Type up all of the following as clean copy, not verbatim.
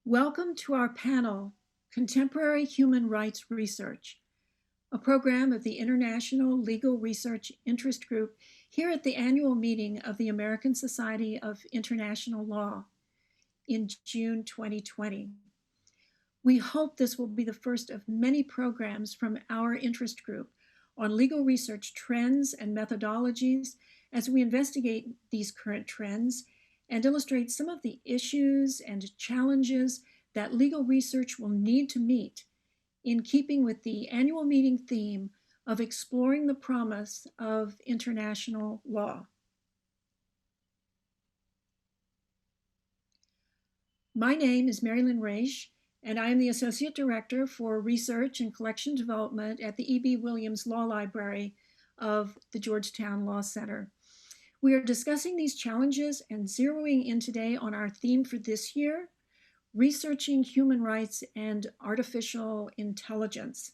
Welcome to our panel, Contemporary Human Rights Research, a program of the International Legal Research Interest Group here at the annual meeting of the American Society of International Law in June 2020. We hope this will be the first of many programs from our interest group on legal research trends and methodologies as we investigate these current trends and illustrate some of the issues and challenges that legal research will need to meet in keeping with the annual meeting theme of exploring the promise of international law. My name is Mary Lynn Raish, and I am the Associate Director for Research and Collection Development at the E.B. Williams Law Library of the Georgetown Law Center. We are discussing these challenges and zeroing in today on our theme for this year, researching human rights and artificial intelligence.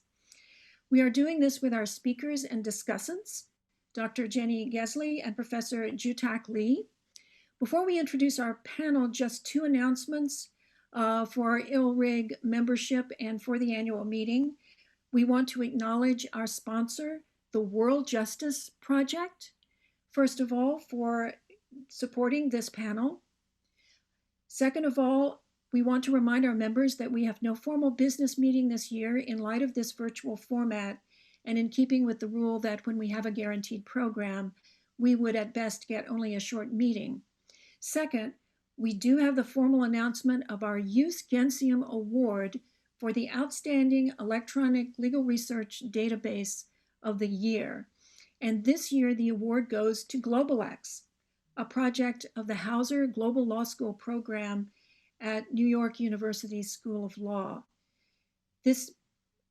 We are doing this with our speakers and discussants, Dr. Jenny Gesley and Professor Joo-Tak Lee. Before we introduce our panel, just two announcements for our ILRIG membership and for the annual meeting. We want to acknowledge our sponsor, the World Justice Project, first of all, for supporting this panel. Second of all, we want to remind our members that we have no formal business meeting this year in light of this virtual format and in keeping with the rule that when we have a guaranteed program, we would at best get only a short meeting. Second, we do have the formal announcement of our Jus Gentium Award for the Outstanding Electronic Legal Research Database of the Year. And this year, the award goes to GlobalX, a project of the Hauser Global Law School program at New York University School of Law. This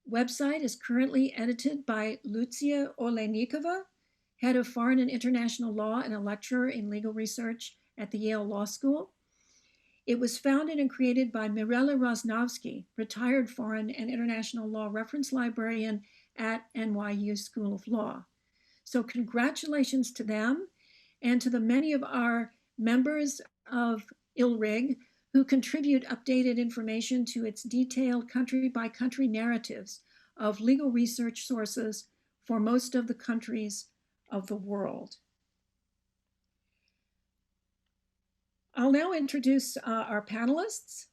website is currently edited by Lucia Olejnikova, head of foreign and international law and a lecturer in legal research at the Yale Law School. It was founded and created by Mirela Rosnowski, retired foreign and international law reference librarian at NYU School of Law. So congratulations to them and to the many of our members of ILRIG who contribute updated information to its detailed country-by-country narratives of legal research sources for most of the countries of the world. I'll now introduce our panelists.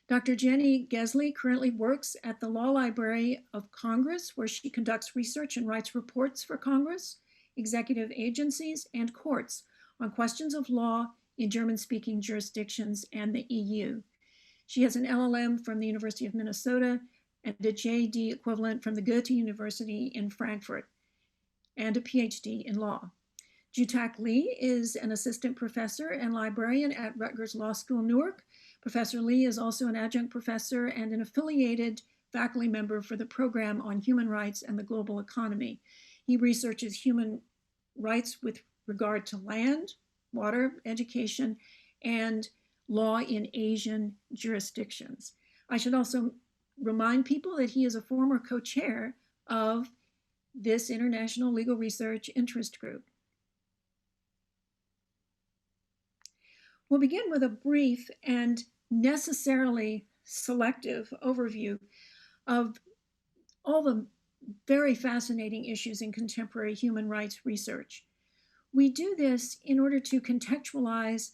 Dr. Jenny Gesley currently works at the Law Library of Congress, where she conducts research and writes reports for Congress, executive agencies, and courts on questions of law in German-speaking jurisdictions and the EU. She has an LLM from the University of Minnesota and a JD equivalent from the Goethe University in Frankfurt, and a PhD in law. Joo-Tak Lee is an assistant professor and librarian at Rutgers Law School, Newark. Professor Lee is also an adjunct professor and an affiliated faculty member for the program on human rights and the global economy. He researches human rights with regard to land, water, education, and law in Asian jurisdictions. I should also remind people that he is a former co-chair of this International Legal Research Interest Group. We'll begin with a brief and necessarily selective overview of all the very fascinating issues in contemporary human rights research. We do this in order to contextualize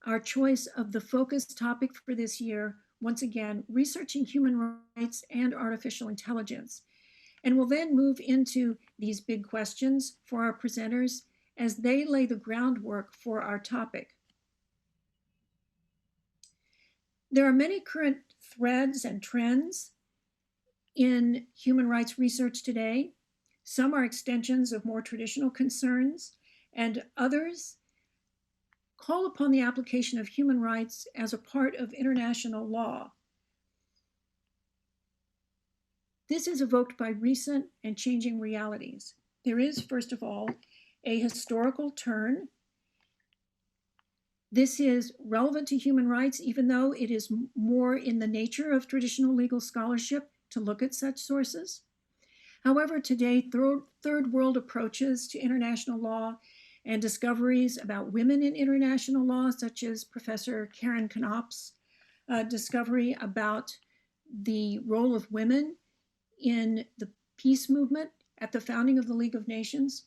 our choice of the focus topic for this year, once again, researching human rights and artificial intelligence. And we'll then move into these big questions for our presenters as they lay the groundwork for our topic. There are many current threads and trends in human rights research today. Some are extensions of more traditional concerns, and others call upon the application of human rights as a part of international law. This is evoked by recent and changing realities. There is, first of all, a historical turn. This is relevant to human rights, even though it is more in the nature of traditional legal scholarship to look at such sources. However, today, third world approaches to international law and discoveries about women in international law, such as Professor Karen Knopf's discovery about the role of women in the peace movement at the founding of the League of Nations.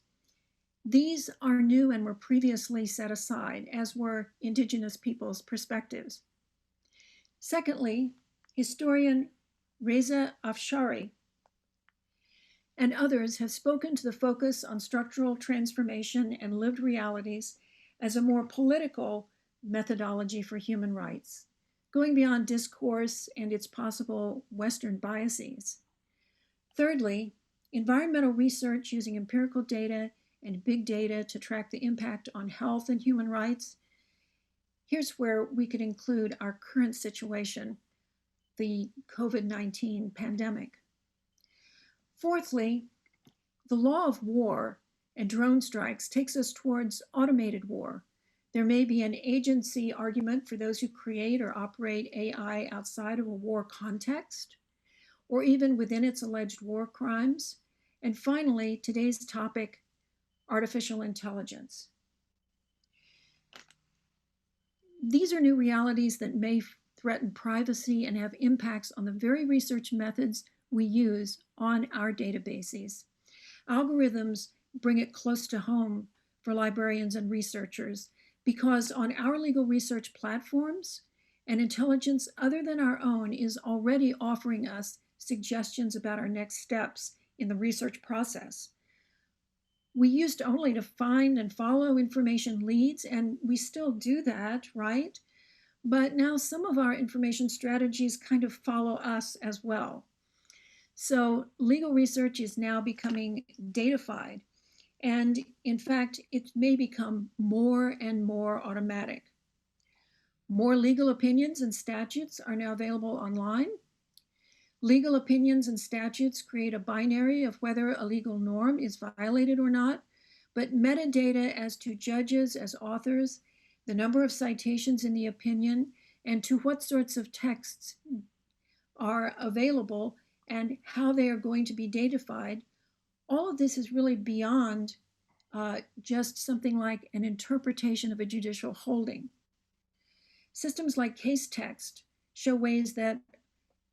These are new and were previously set aside, as were Indigenous peoples' perspectives. Secondly, historian Reza Afshari and others have spoken to the focus on structural transformation and lived realities as a more political methodology for human rights, going beyond discourse and its possible Western biases. Thirdly, environmental research using empirical data and big data to track the impact on health and human rights. Here's where we could include our current situation, the COVID-19 pandemic. Fourthly, the law of war and drone strikes takes us towards automated war. There may be an agency argument for those who create or operate AI outside of a war context, or even within its alleged war crimes. And finally, today's topic, artificial intelligence. These are new realities that may threaten privacy and have impacts on the very research methods we use on our databases. Algorithms bring it close to home for librarians and researchers because on our legal research platforms, an intelligence other than our own is already offering us suggestions about our next steps in the research process. We used only to find and follow information leads, and we still do that, right? But now some of our information strategies kind of follow us as well. So legal research is now becoming datafied, and in fact, it may become more and more automatic. More legal opinions and statutes are now available online. Legal opinions and statutes create a binary of whether a legal norm is violated or not, but metadata as to judges as authors, the number of citations in the opinion, and to what sorts of texts are available and how they are going to be datafied, all of this is really beyond just something like an interpretation of a judicial holding. Systems like Casetext show ways that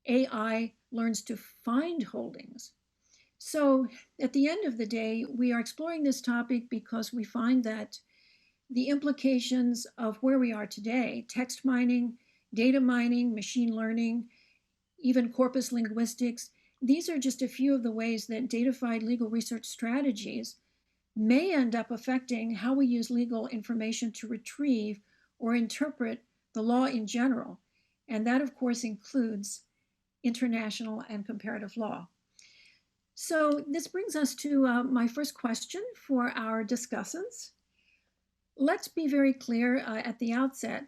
AI learns to find holdings. So at the end of the day, we are exploring this topic because we find that the implications of where we are today, text mining, data mining, machine learning, even corpus linguistics, these are just a few of the ways that datafied legal research strategies may end up affecting how we use legal information to retrieve or interpret the law in general. And that, of course, includes international and comparative law. So this brings us to my first question for our discussants. Let's be very clear at the outset,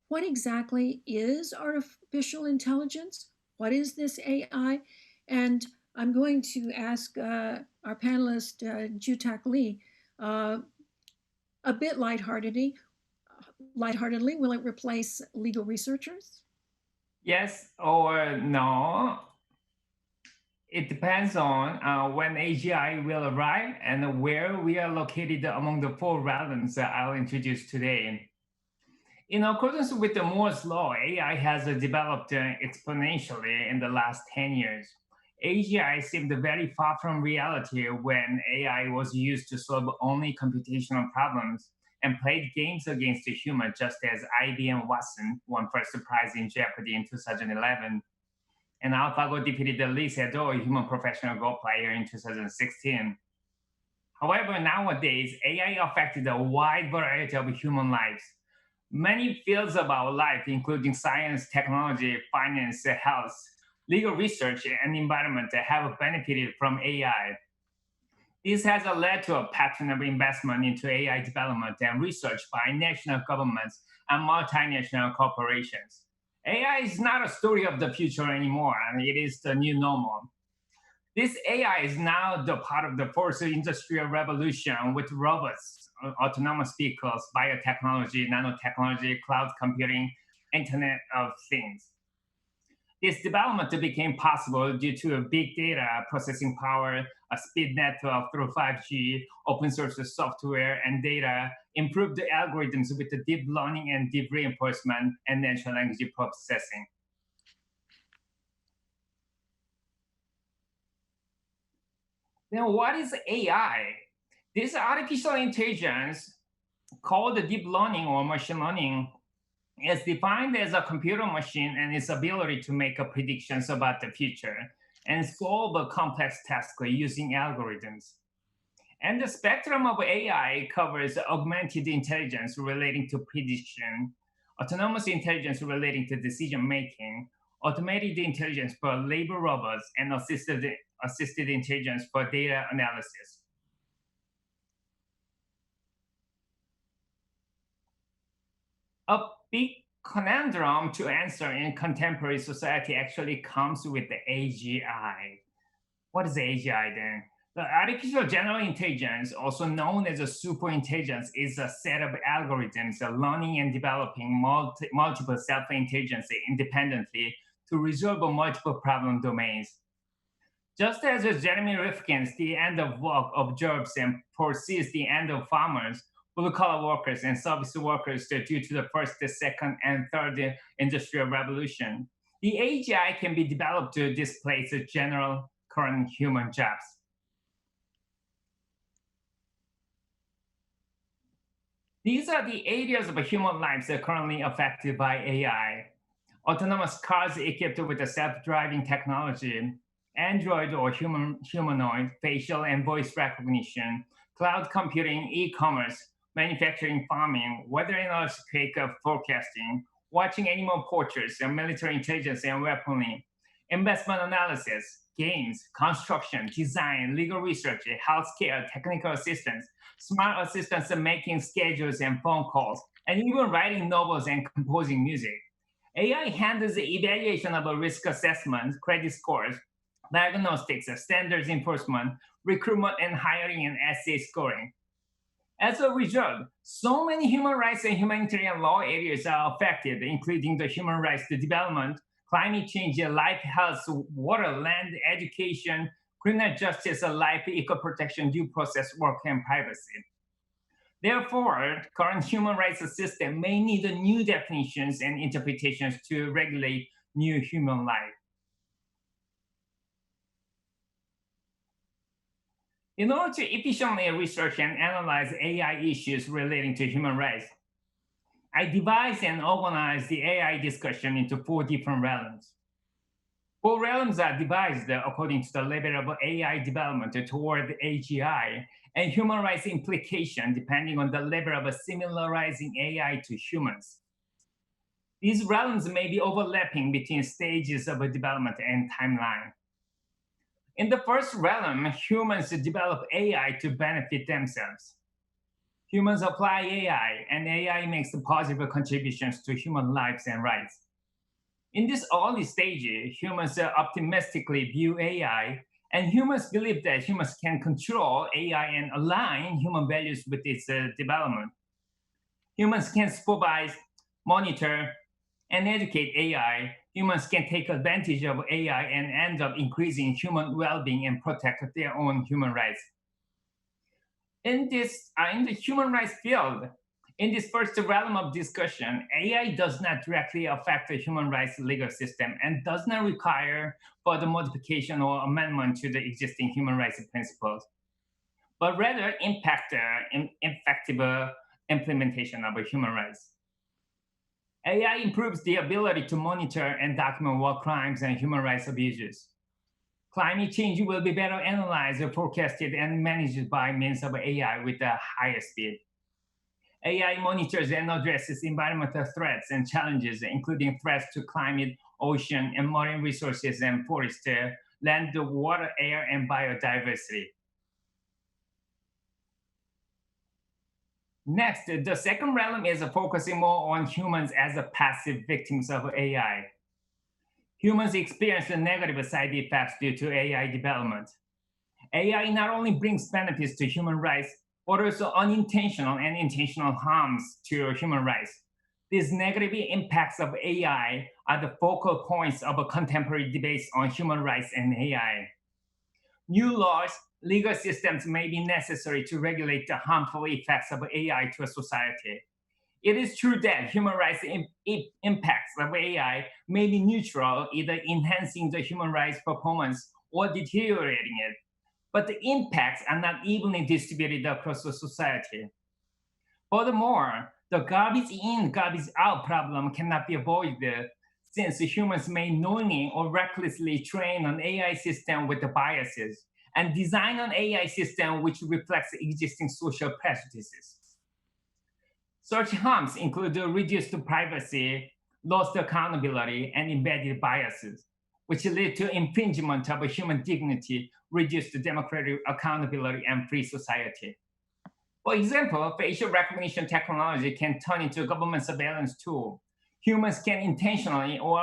what exactly is artificial intelligence? What is this AI? And I'm going to ask our panelist, Joo-Tak Lee, a bit lightheartedly, will it replace legal researchers? Yes or no. It depends on when AGI will arrive and where we are located among the four realms that I'll introduce today. In accordance with the Moore's law, AI has developed exponentially in the last 10 years. AGI seemed very far from reality when AI was used to solve only computational problems and played games against the human, just as IBM Watson won first prize in Jeopardy in 2011. And AlphaGo defeated Lee Sedol, a human professional Go player, in 2016. However, nowadays, AI affected a wide variety of human lives. Many fields of our life, including science, technology, finance, health, legal research, and environment, have benefited from AI. This has led to a pattern of investment into AI development and research by national governments and multinational corporations. AI is not a story of the future anymore, and it is the new normal. This AI is now the part of the fourth industrial revolution with robots, autonomous vehicles, biotechnology, nanotechnology, cloud computing, Internet of Things. This development became possible due to big data processing power, a speed network through 5G, open source software, and data improve the algorithms with the deep learning and deep reinforcement and natural language processing. Then what is AI? This artificial intelligence, called deep learning or machine learning, is defined as a computer machine and its ability to make predictions about the future and solve a complex task using algorithms. And the spectrum of AI covers augmented intelligence relating to prediction, autonomous intelligence relating to decision making, automated intelligence for labor robots, and assisted intelligence for data analysis. A big conundrum to answer in contemporary society actually comes with the AGI. What is AGI then? The artificial general intelligence, also known as a superintelligence, is a set of algorithms learning and developing multiple self-intelligence independently to resolve multiple problem domains. Just as Jeremy Rifkin's The End of Work observes and foresees the end of farmers, blue-collar workers, and service workers due to the first, the second, and third industrial revolution, the AGI can be developed to displace the general current human jobs. These are the areas of human lives that are currently affected by AI. Autonomous cars equipped with a self-driving technology, Android or humanoid, facial and voice recognition, cloud computing, e-commerce, manufacturing, farming, weather and earthquake forecasting, watching animal portraits, and military intelligence and weaponry, investment analysis, games, construction, design, legal research, healthcare, technical assistance, smart assistants making schedules and phone calls, and even writing novels and composing music. AI handles the evaluation of a risk assessment, credit scores, diagnostics, standards enforcement, recruitment and hiring, and essay scoring. As a result, so many human rights and humanitarian law areas are affected, including the human rights to development, climate change, life, health, water, land, education, criminal justice, life, eco protection, due process, work, and privacy. Therefore, current human rights system may need new definitions and interpretations to regulate new human life. In order to efficiently research and analyze AI issues relating to human rights, I devised and organized the AI discussion into 4 different realms. 4 realms are devised according to the level of AI development toward AGI and human rights implication depending on the level of similarizing AI to humans. These realms may be overlapping between stages of development and timeline. In the first realm, humans develop AI to benefit themselves. Humans apply AI, and AI makes positive contributions to human lives and rights. In this early stage, humans optimistically view AI, and humans believe that humans can control AI and align human values with its development. Humans can supervise, monitor, and educate AI. Humans can take advantage of AI and end up increasing human well-being and protect their own human rights. In the human rights field, in this first realm of discussion, AI does not directly affect the human rights legal system and does not require further modification or amendment to the existing human rights principles, but rather impact the effective implementation of human rights. AI improves the ability to monitor and document war crimes and human rights abuses. Climate change will be better analyzed, forecasted, and managed by means of AI with a higher speed. AI monitors and addresses environmental threats and challenges, including threats to climate, ocean, and marine resources and forest, land, water, air, and biodiversity. Next, the second realm is focusing more on humans as passive victims of AI. Humans experience the negative side effects due to AI development. AI not only brings benefits to human rights, but also unintentional and intentional harms to human rights. These negative impacts of AI are the focal points of contemporary debates on human rights and AI. New laws, legal systems may be necessary to regulate the harmful effects of AI to a society. It is true that human rights impacts of AI may be neutral, either enhancing the human rights performance or deteriorating it, but the impacts are not evenly distributed across the society. Furthermore, the garbage in, garbage out problem cannot be avoided since humans may knowingly or recklessly train an AI system with the biases and design an AI system which reflects existing social prejudices. Such harms include reduced privacy, lost accountability, and embedded biases, which lead to infringement of human dignity, reduced democratic accountability, and free society. For example, facial recognition technology can turn into a government surveillance tool. Humans can intentionally or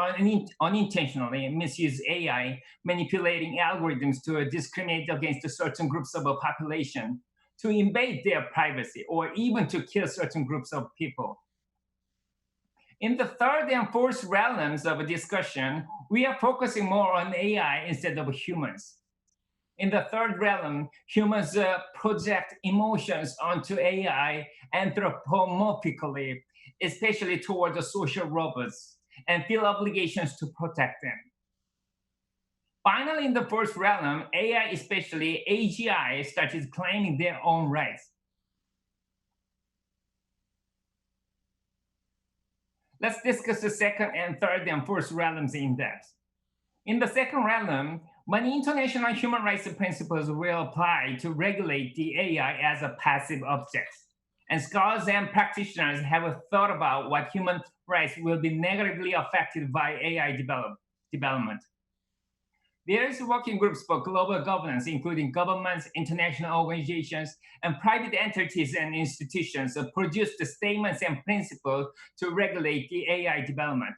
unintentionally misuse AI, manipulating algorithms to discriminate against certain groups of a population, to invade their privacy, or even to kill certain groups of people. In the third and fourth realms of discussion, we are focusing more on AI instead of humans. In the third realm, humans project emotions onto AI anthropomorphically, especially toward the social robots, and feel obligations to protect them. Finally, in the first realm, AI, especially AGI, started claiming their own rights. Let's discuss the second and third and fourth realms in depth. In the second realm, many international human rights principles will apply to regulate the AI as a passive object. And scholars and practitioners have thought about what human rights will be negatively affected by AI development. Various working groups for global governance, including governments, international organizations, and private entities and institutions, produced statements and principles to regulate the AI development.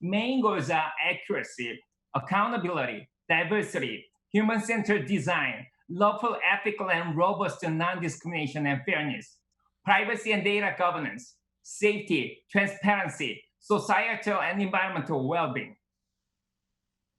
Main goals are accuracy, accountability, diversity, human-centered design, lawful, ethical, and robust non-discrimination and fairness, privacy and data governance, safety, transparency, societal and environmental well-being.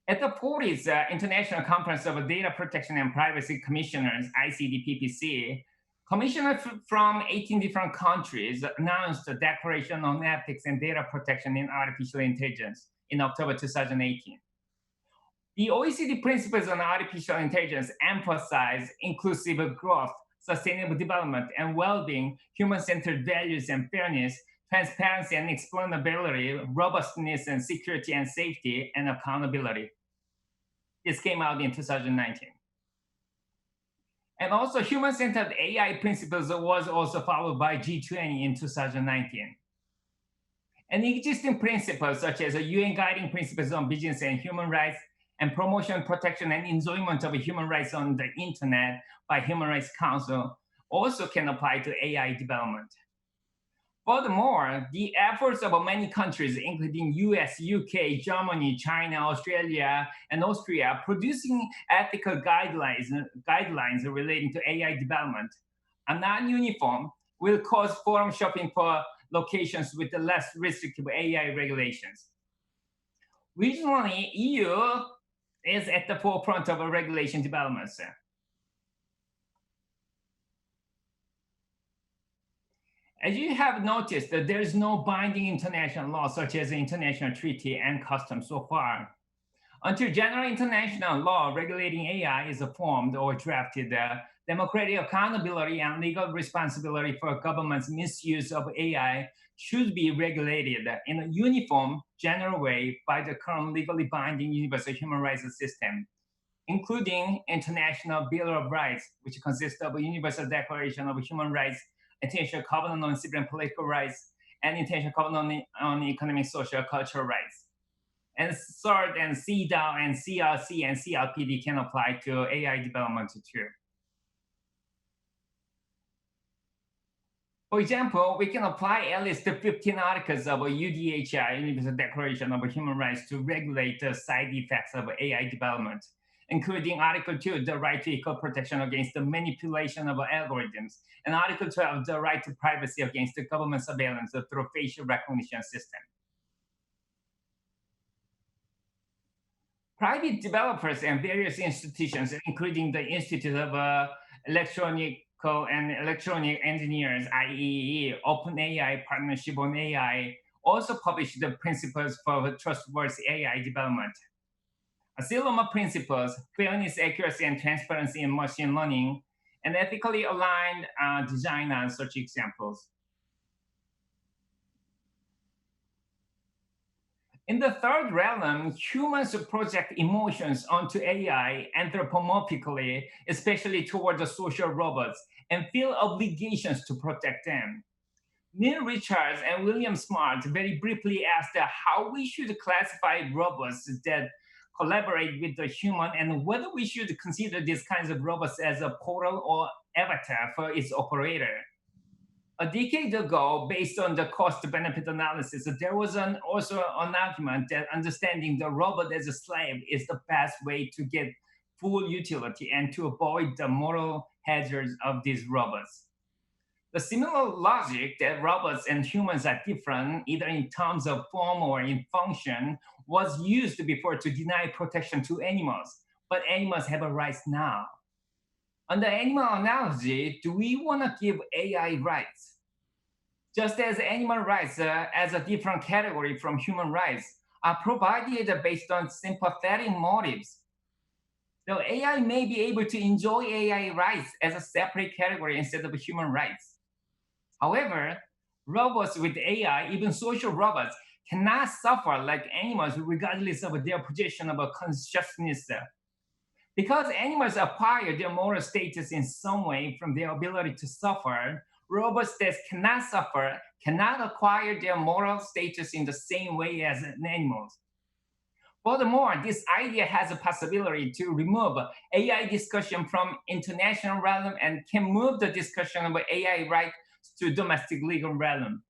At the 40th International Conference of Data Protection and Privacy Commissioners, ICDPPC, commissioners from 18 different countries announced a Declaration on Ethics and Data Protection in Artificial Intelligence in October 2018. The OECD principles on artificial intelligence emphasize inclusive growth, sustainable development, and well-being, human-centered values and fairness, transparency and explainability, robustness and security and safety, and accountability. This came out in 2019. And also human-centered AI principles was also followed by G20 in 2019. And existing principles such as UN guiding principles on business and human rights and promotion, protection, and enjoyment of human rights on the internet by Human Rights Council also can apply to AI development. Furthermore, the efforts of many countries, including US, UK, Germany, China, Australia, and Austria, producing ethical guidelines relating to AI development are non-uniform, will cause forum shopping for locations with less restrictive AI regulations. Regionally, EU is at the forefront of regulation developments. As you have noticed, that there is no binding international law such as the international treaty and customs so far. Until general international law regulating AI is formed or drafted, democratic accountability and legal responsibility for government's misuse of AI should be regulated in a uniform, general way by the current legally binding universal human rights system, including International Bill of Rights, which consists of a Universal Declaration of Human Rights, International Covenant on Civil and Political Rights, and International Covenant on Economic, Social, Cultural Rights. And third, and CEDAW and CRC and CRPD can apply to AI development too. For example, we can apply at least 15 articles of UDHI, Universal Declaration of Human Rights, to regulate the side effects of AI development, including Article 2, the right to equal protection against the manipulation of algorithms, and Article 12, the right to privacy against the government surveillance through facial recognition system. Private developers and various institutions, including the Institute of Electronical and Electronic Engineers, IEEE, OpenAI Partnership on AI, also published the principles for trustworthy AI development. Asiloma principles, fairness, accuracy, and transparency in machine learning, and ethically aligned design are such examples. In the third realm, humans project emotions onto AI anthropomorphically, especially toward the social robots, and feel obligations to protect them. Neil Richards and William Smart very briefly asked how we should classify robots that collaborate with the human and whether we should consider these kinds of robots as a portal or avatar for its operator. A decade ago, based on the cost-benefit analysis, there was also an argument that understanding the robot as a slave is the best way to get full utility and to avoid the moral hazards of these robots. The similar logic that robots and humans are different, either in terms of form or in function, was used before to deny protection to animals, but animals have a rights now. On the animal analogy, do we want to give AI rights? Just as animal rights, as a different category from human rights, are provided based on sympathetic motives. Though AI may be able to enjoy AI rights as a separate category instead of human rights. However, robots with AI, even social robots, cannot suffer like animals regardless of their possession of a consciousness. Because animals acquire their moral status in some way from their ability to suffer, robots that cannot suffer cannot acquire their moral status in the same way as animals. Furthermore, this idea has a possibility to remove AI discussion from international realm and can move the discussion of AI rights to domestic legal realm.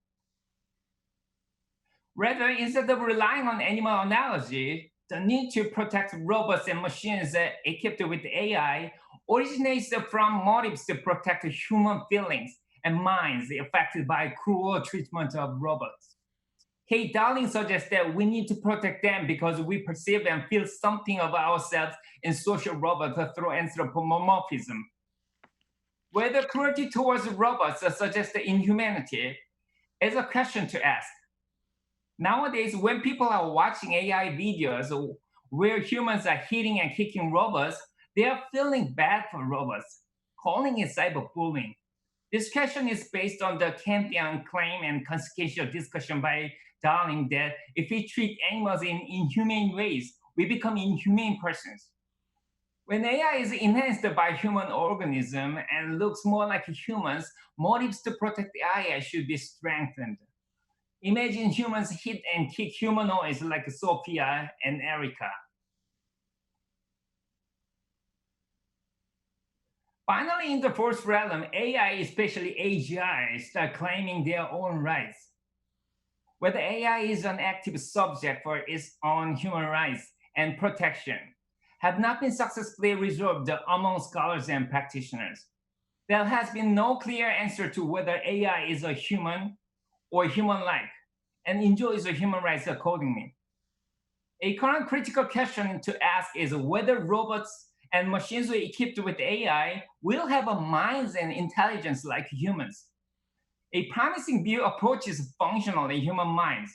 Rather, instead of relying on animal analogy, the need to protect robots and machines equipped with AI originates from motives to protect human feelings and minds affected by cruel treatment of robots. Kate Dowling suggests that we need to protect them because we perceive and feel something of ourselves in social robots through anthropomorphism. Whether cruelty towards robots suggests inhumanity is a question to ask. Nowadays, when people are watching AI videos where humans are hitting and kicking robots, they are feeling bad for robots, calling it cyberbullying. This question is based on the Kantian claim and consequential discussion by Darling that if we treat animals in inhumane ways, we become inhumane persons. When AI is enhanced by human organism and looks more like humans, motives to protect AI should be strengthened. Imagine humans hit and kick humanoids like Sophia and Erica. Finally, in the fourth realm, AI, especially AGI, start claiming their own rights. Whether AI is an active subject for its own human rights and protection have not been successfully resolved among scholars and practitioners. There has been no clear answer to whether AI is a human or human-like and enjoys the human rights accordingly. A current critical question to ask is whether robots and machines equipped with AI will have a minds and intelligence like humans. A promising view approaches functionally human minds.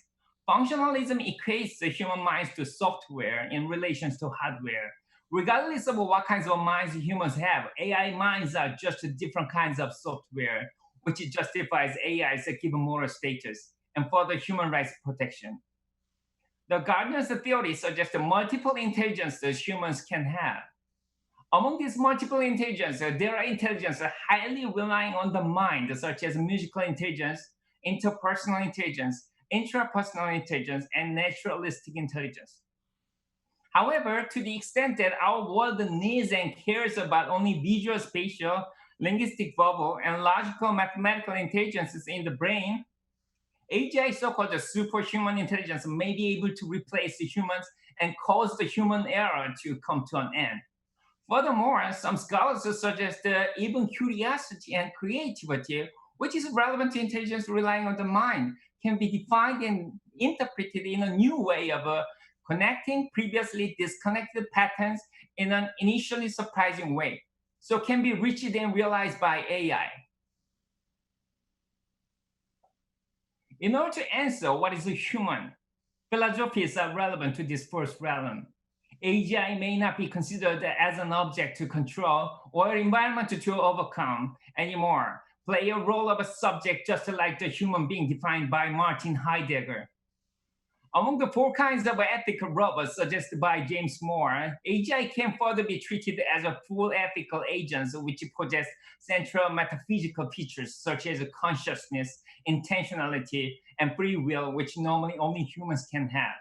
Functionalism equates the human minds to software in relation to hardware. Regardless of what kinds of minds humans have, AI minds are just different kinds of software, which justifies AI's given moral status and further human rights protection. The Gardner's theory suggests multiple intelligences humans can have. Among these multiple intelligences, there are intelligences highly relying on the mind, such as musical intelligence, interpersonal intelligence, intrapersonal intelligence, and naturalistic intelligence. However, to the extent that our world needs and cares about only visual, spatial, linguistic, verbal, and logical mathematical intelligences in the brain, AGI, so-called superhuman intelligence, may be able to replace the humans and cause the human era to come to an end. Furthermore, some scholars suggest that even curiosity and creativity, which is relevant to intelligence relying on the mind, can be defined and interpreted in a new way of connecting previously disconnected patterns in an initially surprising way, so can be reached and realized by AI. In order to answer what is a human, philosophies are relevant to this first realm. AGI may not be considered as an object to control or an environment to overcome anymore, play a role of a subject just like the human being defined by Martin Heidegger. Among the four kinds of ethical robots suggested by James Moore, AGI can further be treated as a full ethical agents which possess central metaphysical features such as consciousness, intentionality, and free will, which normally only humans can have.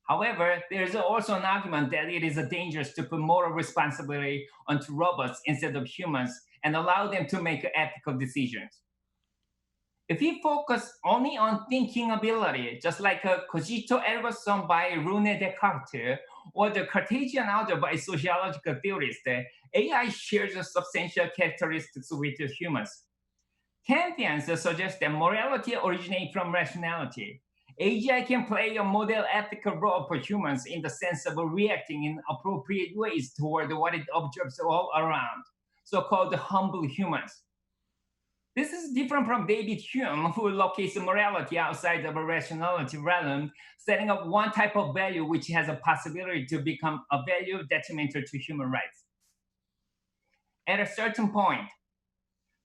However, there is also an argument that it is dangerous to put moral responsibility onto robots instead of humans and allow them to make ethical decisions. If we focus only on thinking ability, just like a cogito ergo sum by Rene Descartes or the Cartesian order by sociological theorists, AI shares substantial characteristics with humans. Kantians suggest that morality originates from rationality. AGI can play a model ethical role for humans in the sense of reacting in appropriate ways toward what it observes all around, so-called humble humans. This is different from David Hume, who locates morality outside of a rationality realm, setting up one type of value which has a possibility to become a value detrimental to human rights. At a certain point,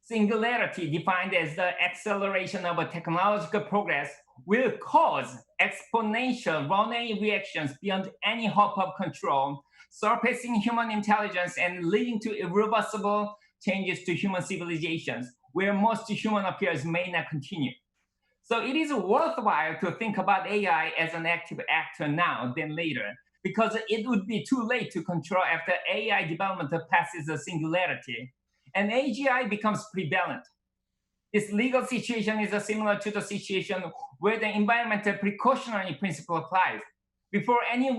singularity, defined as the acceleration of a technological progress, will cause exponential runaway reactions beyond any hope of control, surpassing human intelligence and leading to irreversible changes to human civilizations, where most human affairs may not continue. So it is worthwhile to think about AI as an active actor now than later, because it would be too late to control after AI development passes a singularity and AGI becomes prevalent. This legal situation is similar to the situation where the environmental precautionary principle applies. Before any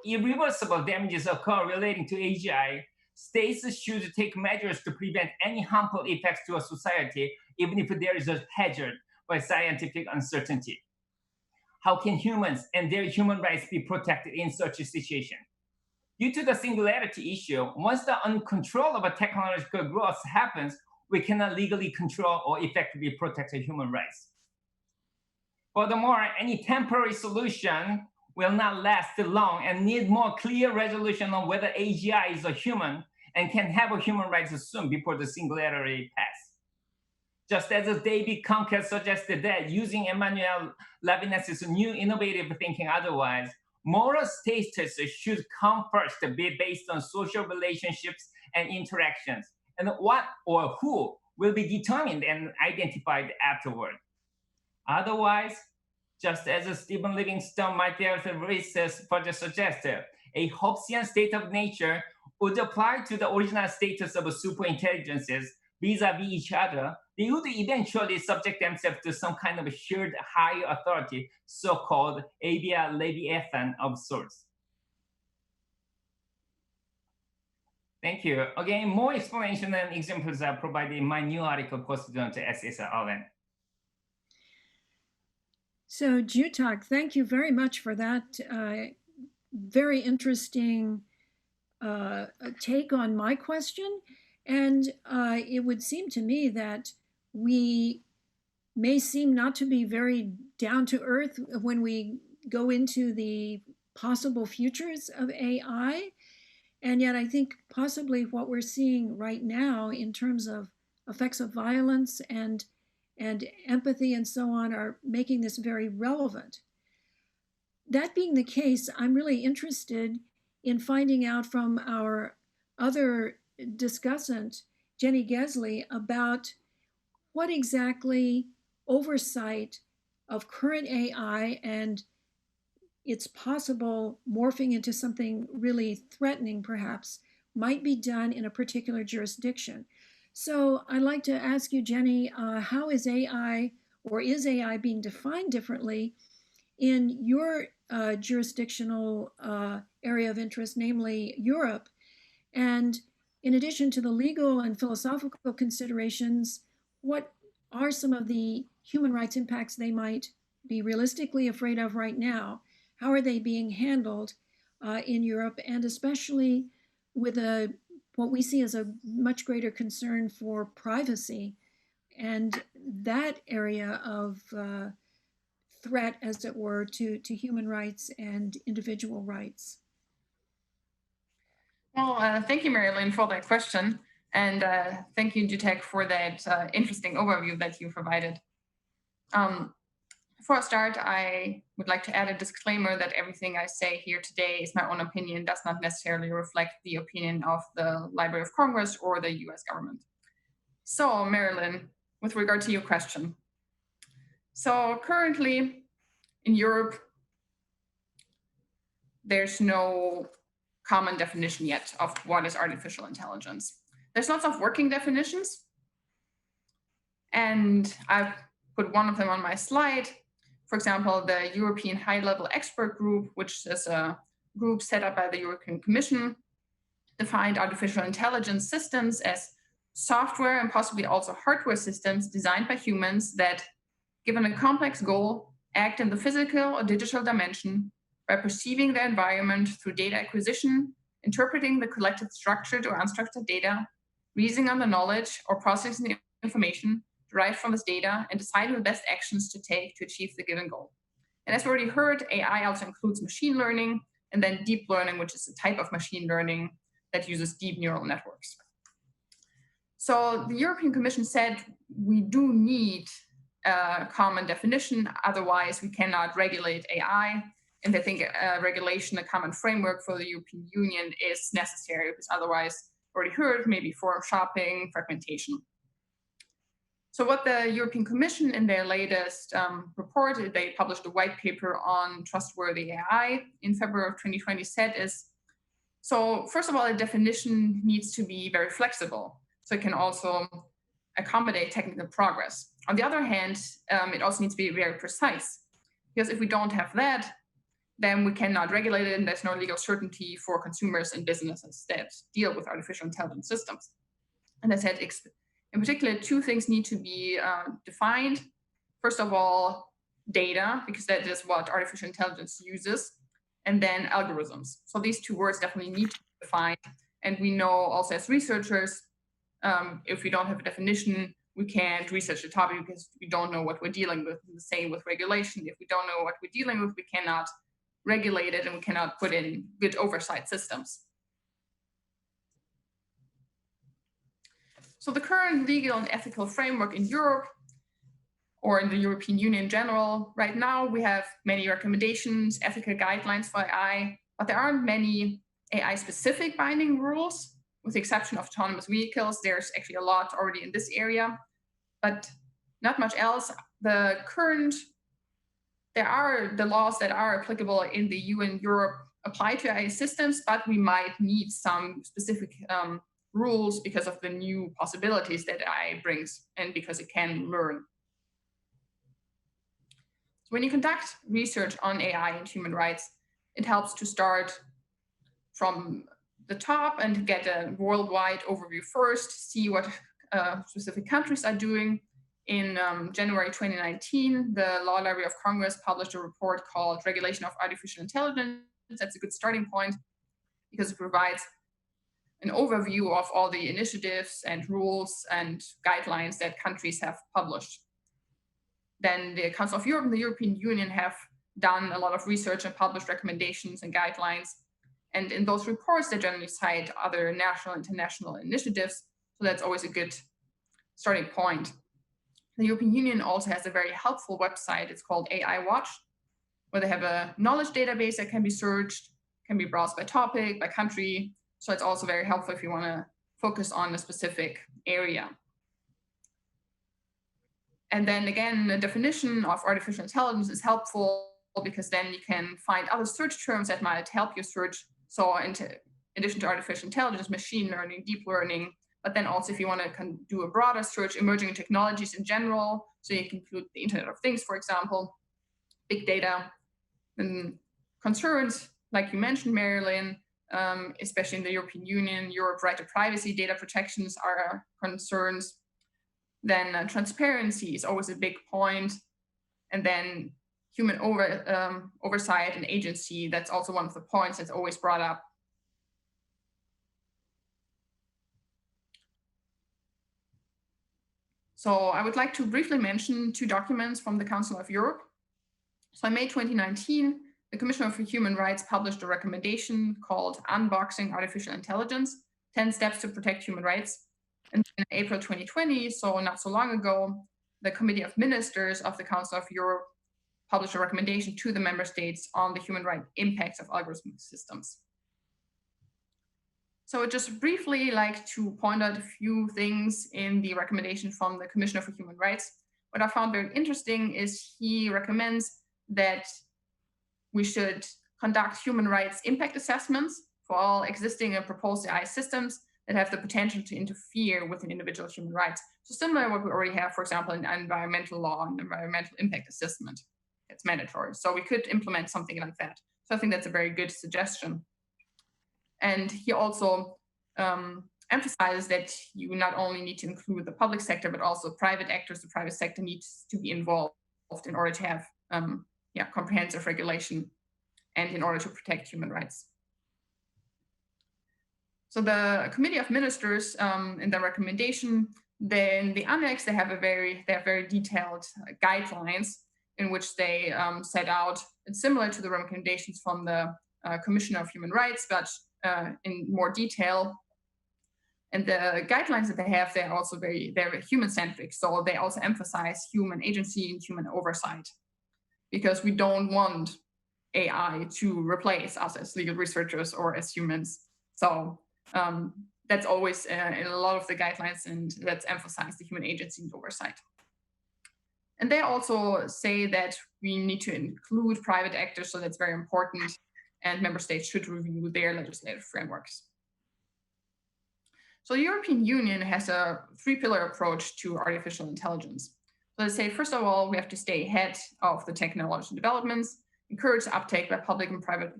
irreversible damages occur relating to AGI, states should take measures to prevent any harmful effects to a society, even if there is a hazard by scientific uncertainty. How can humans and their human rights be protected in such a situation? Due to the singularity issue, once the uncontrollable technological growth happens, we cannot legally control or effectively protect human rights. Furthermore, any temporary solution will not last long and need more clear resolution on whether AGI is a human and can have a human rights soon before the singularity pass. Just as David Conker suggested that using Emmanuel Levinas's new innovative thinking otherwise, moral status should come first, be based on social relationships and interactions, and what or who will be determined and identified afterward. Otherwise, just as Stephen Livingstone might further suggest, a Hobbesian state of nature would apply to the original status of superintelligences vis-a-vis each other. They would eventually subject themselves to some kind of shared higher authority, so-called Avia Leviathan of sorts. Thank you. Again, more explanation and examples are provided in my new article posted on the SSRN. So, Jutak, thank you very much for that very interesting take on my question. And it would seem to me that we may seem not to be very down to earth when we go into the possible futures of AI. And yet I think possibly what we're seeing right now in terms of effects of violence and empathy and so on are making this very relevant. That being the case, I'm really interested in finding out from our other discussant, Jenny Gesley, about what exactly oversight of current AI and its possible morphing into something really threatening, perhaps, might be done in a particular jurisdiction. So I'd like to ask you, Jenny, how is AI, or is AI being defined differently in your jurisdictional area of interest, namely Europe? And in addition to the legal and philosophical considerations, what are some of the human rights impacts they might be realistically afraid of right now? how are they being handled in Europe, and especially with what we see as a much greater concern for privacy and that area of threat, as it were, to human rights and individual rights? Well, thank you, Marilyn, for that question. And thank you, Jutek, for that interesting overview that you provided. Before I start, I would like to add a disclaimer that everything I say here today is my own opinion, does not necessarily reflect the opinion of the Library of Congress or the US government. So, Marilyn, with regard to your question. So currently in Europe, there's no common definition yet of what is artificial intelligence. There's lots of working definitions, and I've put one of them on my slide. For example, the European High-Level Expert Group, which is a group set up by the European Commission, defined artificial intelligence systems as software and possibly also hardware systems designed by humans that, given a complex goal, act in the physical or digital dimension by perceiving their environment through data acquisition, interpreting the collected structured or unstructured data, reasoning on the knowledge or processing the information derived from this data, and deciding the best actions to take to achieve the given goal. And as we already heard, AI also includes machine learning and then deep learning, which is a type of machine learning that uses deep neural networks. So the European Commission said we do need a common definition, otherwise we cannot regulate AI. And I think regulation, a common framework for the European Union is necessary, because otherwise, already heard, maybe forum shopping, fragmentation. So what the European Commission in their latest report, they published a white paper on trustworthy AI in February of 2020, said is, so first of all, the definition needs to be very flexible. So it can also accommodate technical progress. On the other hand, it also needs to be very precise, because if we don't have that, then we cannot regulate it, and there's no legal certainty for consumers and businesses that deal with artificial intelligence systems. And I said, in particular, two things need to be defined. First of all, data, because that is what artificial intelligence uses, and then algorithms. So these two words definitely need to be defined. And we know also as researchers, if we don't have a definition, we can't research the topic because we don't know what we're dealing with. The same with regulation. If we don't know what we're dealing with, we cannot regulate it and we cannot put in good oversight systems. So the current legal and ethical framework in Europe, or in the European Union in general, right now we have many recommendations, ethical guidelines for AI, but there aren't many AI-specific binding rules. With the exception of autonomous vehicles, there's actually a lot already in this area, but not much else. There are the laws that are applicable in the EU and Europe apply to AI systems, but we might need some specific rules because of the new possibilities that AI brings and because it can learn. So when you conduct research on AI and human rights, it helps to start from the top and get a worldwide overview first, see what specific countries are doing. In January 2019, the Law Library of Congress published a report called Regulation of Artificial Intelligence. That's a good starting point because it provides an overview of all the initiatives and rules and guidelines that countries have published. Then the Council of Europe and the European Union have done a lot of research and published recommendations and guidelines. And in those reports, they generally cite other national and international initiatives. So that's always a good starting point. The European Union also has a very helpful website. It's called AI Watch, where they have a knowledge database that can be searched, can be browsed by topic, by country. So it's also very helpful if you want to focus on a specific area. And then again, the definition of artificial intelligence is helpful because then you can find other search terms that might help you search. So in addition to artificial intelligence, machine learning, deep learning, but then also if you want to do a broader search, emerging technologies in general, so you can include the Internet of Things, for example, big data, and concerns, like you mentioned, Marilyn, especially in the European Union, Europe right to privacy, data protections are concerns. Then transparency is always a big point. And then human oversight and agency. That's also one of the points that's always brought up. So I would like to briefly mention two documents from the Council of Europe. So in May 2019, the Commissioner for Human Rights published a recommendation called Unboxing Artificial Intelligence, 10 Steps to Protect Human Rights. And in April 2020, so not so long ago, the Committee of Ministers of the Council of Europe published a recommendation to the member states on the human rights impacts of algorithmic systems. So I'd just briefly like to point out a few things in the recommendation from the Commissioner for Human Rights. What I found very interesting is he recommends that we should conduct human rights impact assessments for all existing and proposed AI systems that have the potential to interfere with an individual's human rights. So similar to what we already have, for example, in environmental law and environmental impact assessment. It's mandatory. So we could implement something like that. So I think that's a very good suggestion. And he also emphasizes that you not only need to include the public sector, but also private actors. The private sector needs to be involved in order to have comprehensive regulation and in order to protect human rights. So the Committee of Ministers in the recommendation, then the annex, they have very detailed guidelines in which they set out, it's similar to the recommendations from the Commissioner of Human Rights, but in more detail. And the guidelines that they have, they're also very human-centric. So they also emphasize human agency and human oversight, because we don't want AI to replace us as legal researchers or as humans. So that's always in a lot of the guidelines, and that's emphasized the human agency and oversight. And they also say that we need to include private actors, so that's very important, and member states should review their legislative frameworks. So the European Union has a three-pillar approach to artificial intelligence. So they say, first of all, we have to stay ahead of the technological developments, encourage uptake by public and private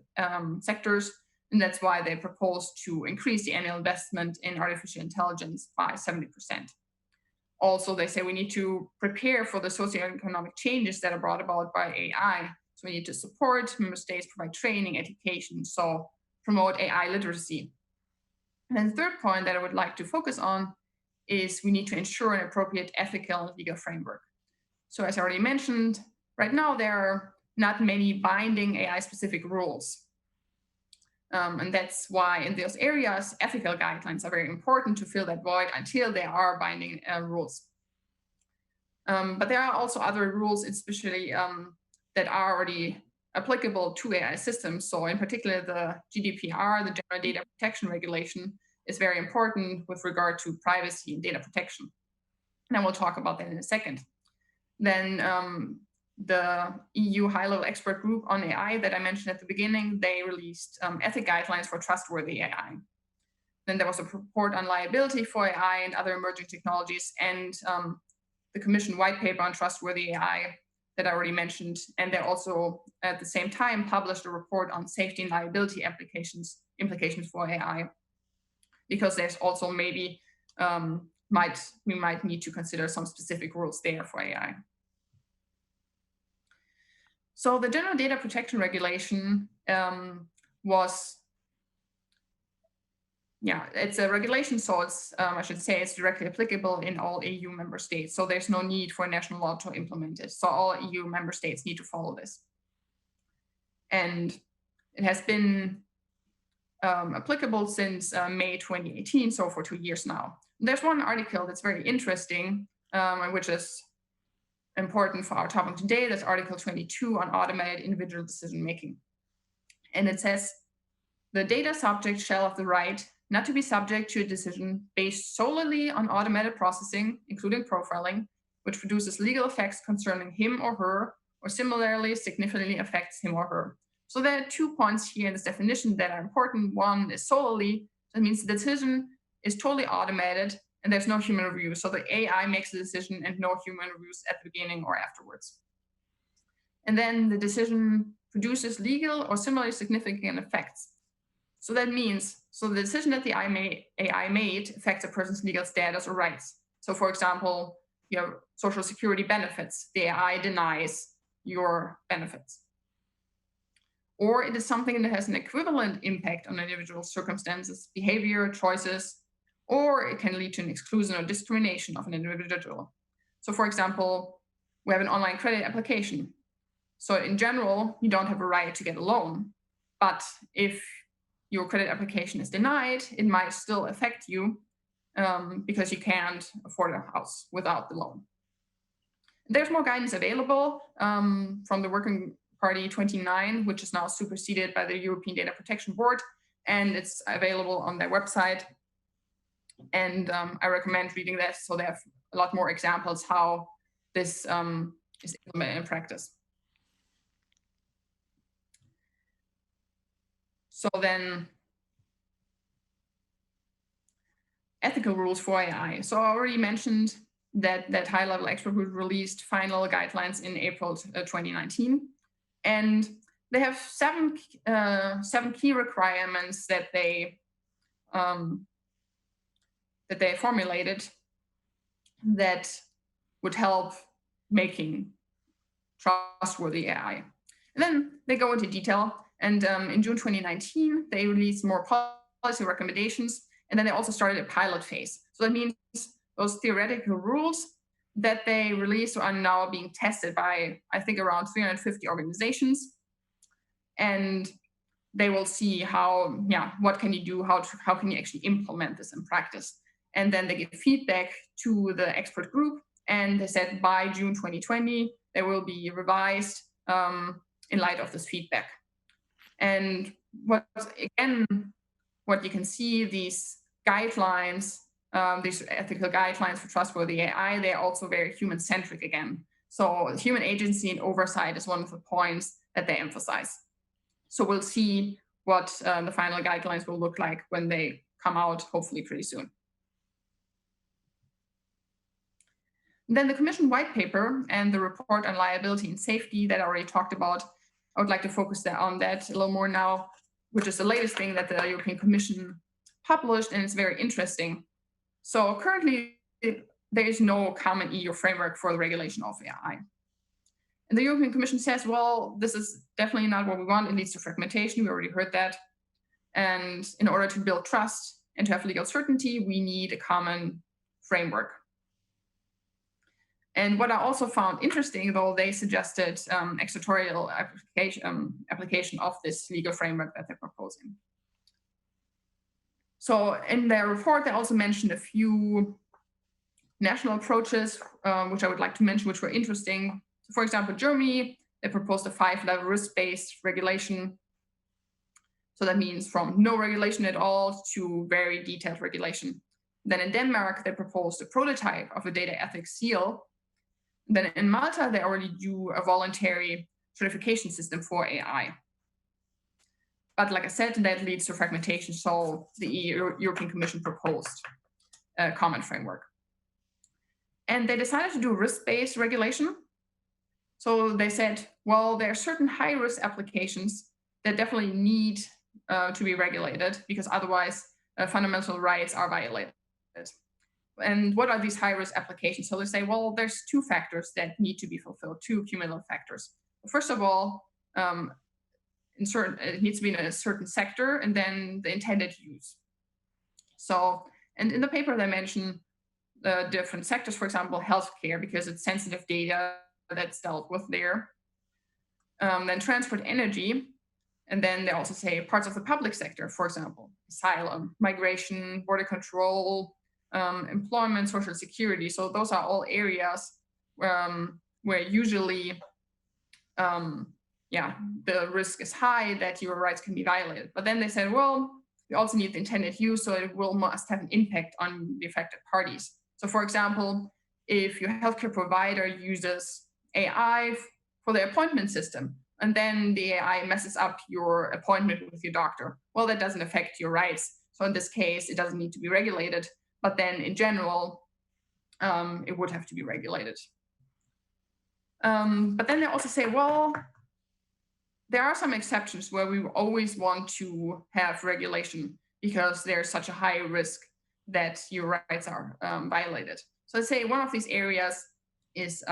sectors, and that's why they propose to increase the annual investment in artificial intelligence by 70%. Also, they say we need to prepare for the socioeconomic changes that are brought about by AI. So we need to support member states, provide training, education, so promote AI literacy. And then the third point that I would like to focus on is we need to ensure an appropriate ethical and legal framework. So as I already mentioned, right now there are not many binding AI-specific rules. And that's why in those areas, ethical guidelines are very important to fill that void until there are binding rules. But there are also other rules, especially that are already applicable to AI systems. So in particular, the GDPR, the General Data Protection Regulation, is very important with regard to privacy and data protection. And I will talk about that in a second. Then the EU high-level expert group on AI that I mentioned at the beginning, they released ethic guidelines for trustworthy AI. Then there was a report on liability for AI and other emerging technologies, and the Commission white paper on trustworthy AI that I already mentioned. And they also, at the same time, published a report on safety and liability implications for AI, because there's also maybe we might need to consider some specific rules there for AI. So the General Data Protection Regulation it's a regulation, so it's, I should say, it's directly applicable in all EU member states. So there's no need for national law to implement it. So all EU member states need to follow this. And it has been applicable since May 2018, so for 2 years now. There's one article that's very interesting, which is important for our topic today. That's Article 22 on automated individual decision-making. And it says, the data subject shall have the right not to be subject to a decision based solely on automated processing, including profiling, which produces legal effects concerning him or her, or similarly significantly affects him or her. So there are 2 points here in this definition that are important. One is solely, that means the decision is totally automated and there's no human review. So the AI makes the decision and no human reviews at the beginning or afterwards. And then the decision produces legal or similarly significant effects. So that means, so the decision that the AI made affects a person's legal status or rights. So for example, you have social security benefits. The AI denies your benefits. Or it is something that has an equivalent impact on individual circumstances, behavior, choices, or it can lead to an exclusion or discrimination of an individual. So for example, we have an online credit application. So in general, you don't have a right to get a loan. But if your credit application is denied, it might still affect you because you can't afford a house without the loan. There's more guidance available from the Working Party 29, which is now superseded by the European Data Protection Board, and it's available on their website. And I recommend reading that, so they have a lot more examples how this is implemented in practice. So then, ethical rules for AI. So I already mentioned that high-level expert group released final guidelines in April 2019, and they have seven key requirements that they formulated that would help making trustworthy AI. And then they go into detail. And in June 2019, they released more policy recommendations. And then they also started a pilot phase. So that means those theoretical rules that they released are now being tested by, I think, around 350 organizations. And they will see how, what can you do, how can you actually implement this in practice. And then they give feedback to the expert group. And they said by June 2020, they will be revised in light of this feedback. And what you can see, these guidelines, these ethical guidelines for trustworthy AI, they're also very human-centric again. So human agency and oversight is one of the points that they emphasize. So we'll see what the final guidelines will look like when they come out, hopefully pretty soon. Then the Commission white paper and the report on liability and safety that I already talked about, I would like to focus on that a little more now, which is the latest thing that the European Commission published, and it's very interesting. So currently, there is no common EU framework for the regulation of AI. And the European Commission says, well, this is definitely not what we want. It leads to fragmentation. We already heard that. And in order to build trust and to have legal certainty, we need a common framework. And what I also found interesting, though, they suggested extraterritorial application of this legal framework that they're proposing. So in their report, they also mentioned a few national approaches, which I would like to mention, which were interesting. So for example, Germany, they proposed a 5-level risk-based regulation. So that means from no regulation at all to very detailed regulation. Then in Denmark, they proposed a prototype of a data ethics seal. Then in Malta, they already do a voluntary certification system for AI. But like I said, that leads to fragmentation. So the European Commission proposed a common framework. And they decided to do risk-based regulation. So they said, well, there are certain high-risk applications that definitely need to be regulated, because otherwise fundamental rights are violated. And what are these high-risk applications? So they say, well, there's 2 factors that need to be fulfilled, 2 cumulative factors. First of all, it needs to be in a certain sector, and then the intended use. So, and in the paper, they mention different sectors, for example, healthcare, because it's sensitive data that's dealt with there. Then transport, energy, and then they also say parts of the public sector, for example, asylum, migration, border control, employment, social security. So those are all areas where usually the risk is high that your rights can be violated. But then they said, well, we also need the intended use, so it must have an impact on the affected parties. So for example, if your healthcare provider uses AI for their appointment system, and then the AI messes up your appointment with your doctor, well, that doesn't affect your rights. So in this case, it doesn't need to be regulated. But then in general, it would have to be regulated. But then they also say, well, there are some exceptions where we always want to have regulation because there's such a high risk that your rights are violated. So let's say one of these areas is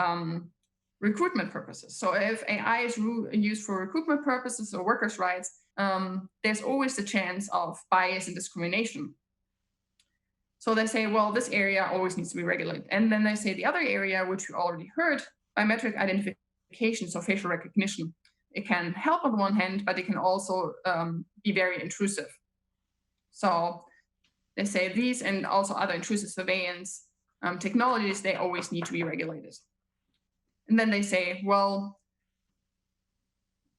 recruitment purposes. So if AI is used for recruitment purposes or workers' rights, there's always the chance of bias and discrimination. So they say, well, this area always needs to be regulated. And then they say the other area, which we already heard, biometric identification, so facial recognition. It can help on the one hand, but it can also be very intrusive. So they say these and also other intrusive surveillance technologies, they always need to be regulated. And then they say, well,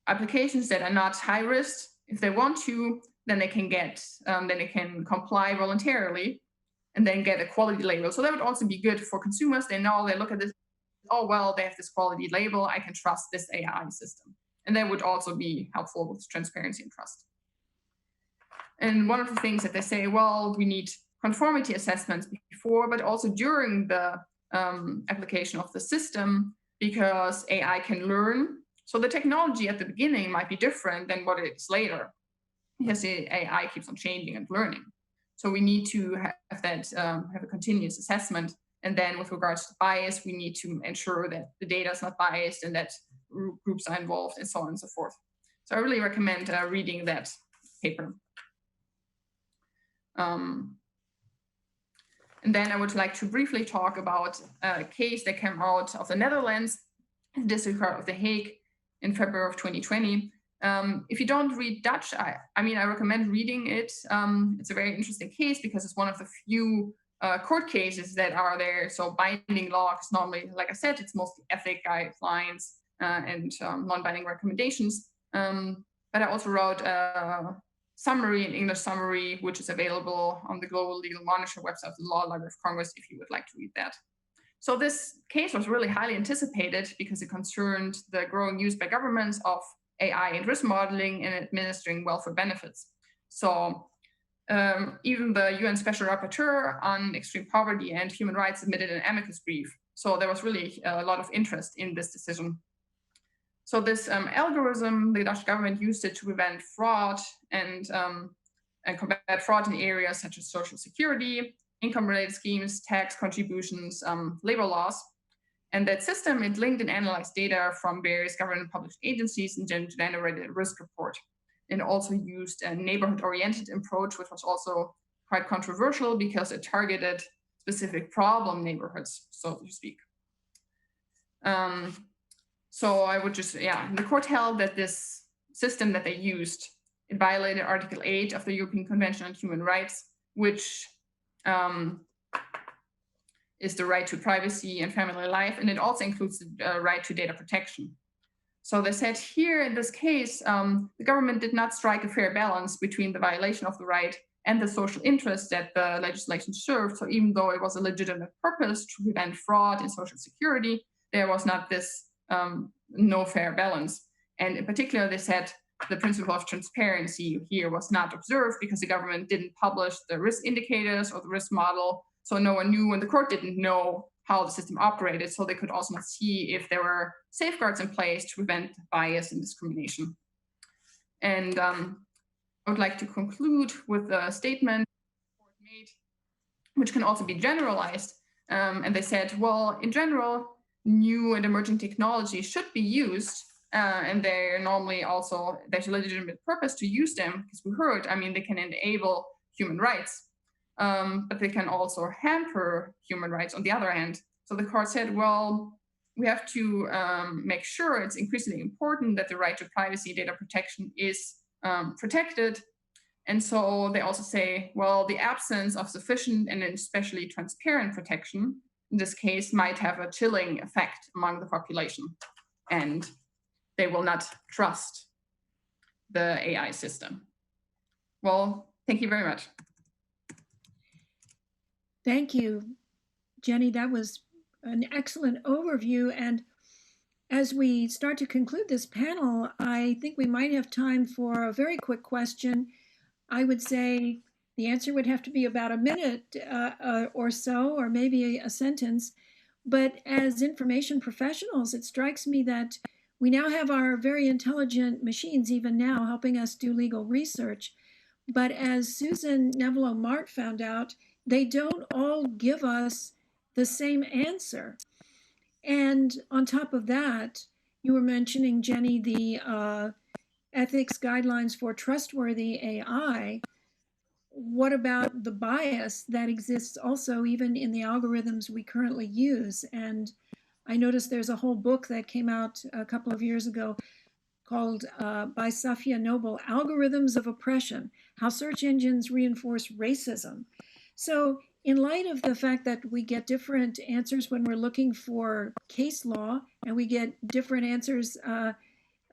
applications that are not high risk, if they want to, then they can comply voluntarily and then get a quality label. So that would also be good for consumers. They know, they look at this, oh, well, they have this quality label, I can trust this AI system. And that would also be helpful with transparency and trust. And one of the things that they say, well, we need conformity assessments before, but also during the application of the system, because AI can learn. So the technology at the beginning might be different than what it is later, because the AI keeps on changing and learning. So we need to have that, have a continuous assessment. And then with regards to bias, we need to ensure that the data is not biased and that groups are involved and so on and so forth. So I really recommend reading that paper. And then I would like to briefly talk about a case that came out of the Netherlands, the District Court of The Hague in February of 2020. If you don't read Dutch, I recommend reading it. It's a very interesting case because it's one of the few court cases that are there. So binding law is normally, like I said, it's mostly ethic guidelines and non-binding recommendations. But I also wrote a summary, an English summary, which is available on the Global Legal Monitor website of the Law Library of Congress if you would like to read that. So this case was really highly anticipated because it concerned the growing use by governments of AI and risk modeling and administering welfare benefits. So even the UN Special Rapporteur on Extreme Poverty and Human Rights submitted an amicus brief. So there was really a lot of interest in this decision. So this algorithm, the Dutch government used it to prevent fraud and combat fraud in areas such as social security, income-related schemes, tax contributions, labor laws. And that system, it linked and analyzed data from various government published agencies and generated a risk report. And also used a neighborhood-oriented approach, which was also quite controversial because it targeted specific problem neighborhoods, so to speak. So I would just, the court held that this system that they used, it violated Article 8 of the European Convention on Human Rights, which is the right to privacy and family life, and it also includes the right to data protection. So they said here in this case, the government did not strike a fair balance between the violation of the right and the social interest that the legislation served. So even though it was a legitimate purpose to prevent fraud in social security, there was not this no fair balance. And in particular, they said the principle of transparency here was not observed because the government didn't publish the risk indicators or the risk model. So no one knew, and the court didn't know how the system operated. So they could also not see if there were safeguards in place to prevent bias and discrimination. And I would like to conclude with a statement the court made, which can also be generalized. And they said, well, in general, new and emerging technologies should be used, and they're normally also, there's a legitimate purpose to use them, because we heard, they can enable human rights, but they can also hamper human rights on the other hand. So the court said, well, we have to make sure it's increasingly important that the right to privacy data protection is protected. And so they also say, well, the absence of sufficient and especially transparent protection in this case might have a chilling effect among the population, and they will not trust the AI system. Well, thank you very much. Thank you, Jenny. That was an excellent overview. And as we start to conclude this panel, I think we might have time for a very quick question. I would say the answer would have to be about a minute or so, or maybe a sentence. But as information professionals, it strikes me that we now have our very intelligent machines, even now, helping us do legal research. But as Susan Nevelo-Mart found out, they don't all give us the same answer. And on top of that, you were mentioning, Jenny, the ethics guidelines for trustworthy AI. What about the bias that exists also even in the algorithms we currently use? And I noticed there's a whole book that came out a couple of years ago called by Safia Noble, Algorithms of Oppression, How Search Engines Reinforce Racism. So in light of the fact that we get different answers when we're looking for case law and we get different answers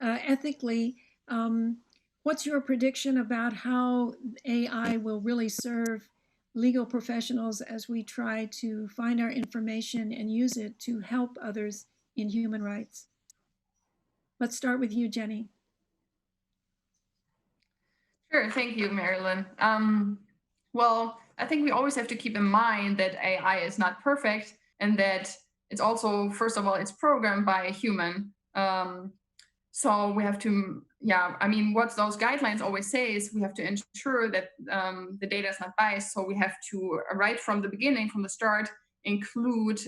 ethically, what's your prediction about how AI will really serve legal professionals as we try to find our information and use it to help others in human rights? Let's start with you, Jenny. Sure, thank you, Marilyn. Well, I think we always have to keep in mind that AI is not perfect and that it's also, first of all, it's programmed by a human. So we have to, what those guidelines always say is we have to ensure that the data is not biased. So we have to, right from the beginning, from the start, include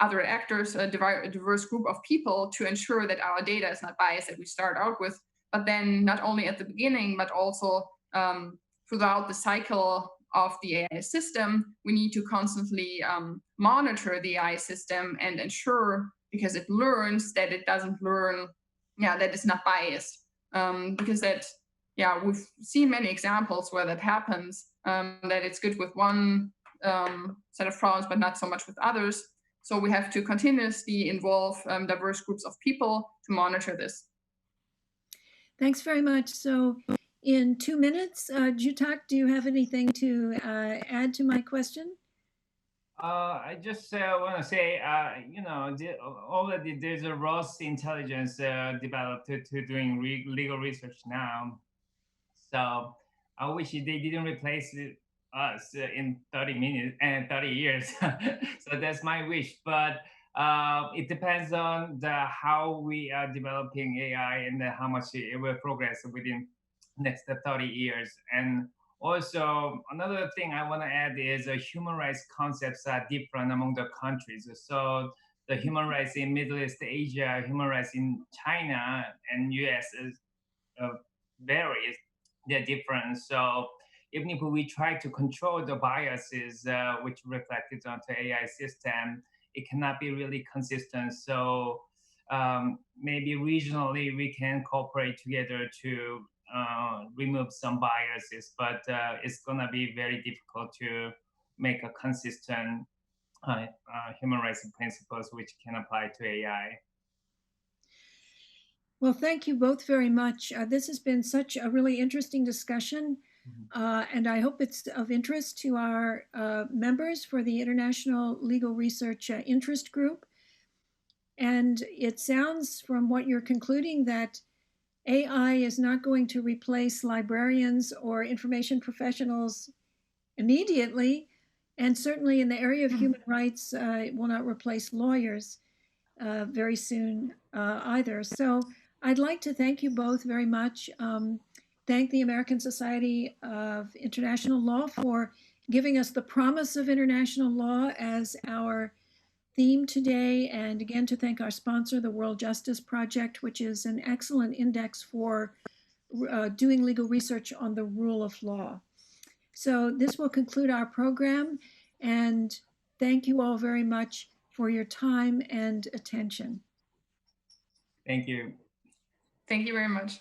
other actors, a diverse group of people to ensure that our data is not biased that we start out with. But then not only at the beginning, but also throughout the cycle of the AI system, we need to constantly monitor the AI system and ensure, because it learns, that it doesn't learn, that it's not biased. Because we've seen many examples where that happens, that it's good with one set of problems, but not so much with others. So we have to continuously involve diverse groups of people to monitor this. Thanks very much. So in 2 minutes, Jutak, do you have anything to add to my question? I just want to say, already there's a Ross intelligence developed to doing legal research now. So I wish they didn't replace us in 30 minutes and 30 years. So that's my wish. But it depends on how we are developing AI and how much it will progress within next 30 years. And also, another thing I want to add is human rights concepts are different among the countries. So the human rights in Middle East Asia, human rights in China and US is varies. They're different. So even if we try to control the biases which reflected onto AI system, it cannot be really consistent. So maybe regionally we can cooperate together to remove some biases, but it's gonna be very difficult to make a consistent human rights principles which can apply to AI. Well, thank you both very much. This has been such a really interesting discussion, and I hope it's of interest to our members for the International Legal Research Interest Group. And it sounds from what you're concluding that AI is not going to replace librarians or information professionals immediately, and certainly in the area of human rights, it will not replace lawyers very soon either. So I'd like to thank you both very much. Thank the American Society of International Law for giving us the promise of international law as our theme today, and again to thank our sponsor, the World Justice Project, which is an excellent index for doing legal research on the rule of law. So this will conclude our program, and thank you all very much for your time and attention. Thank you. Thank you very much.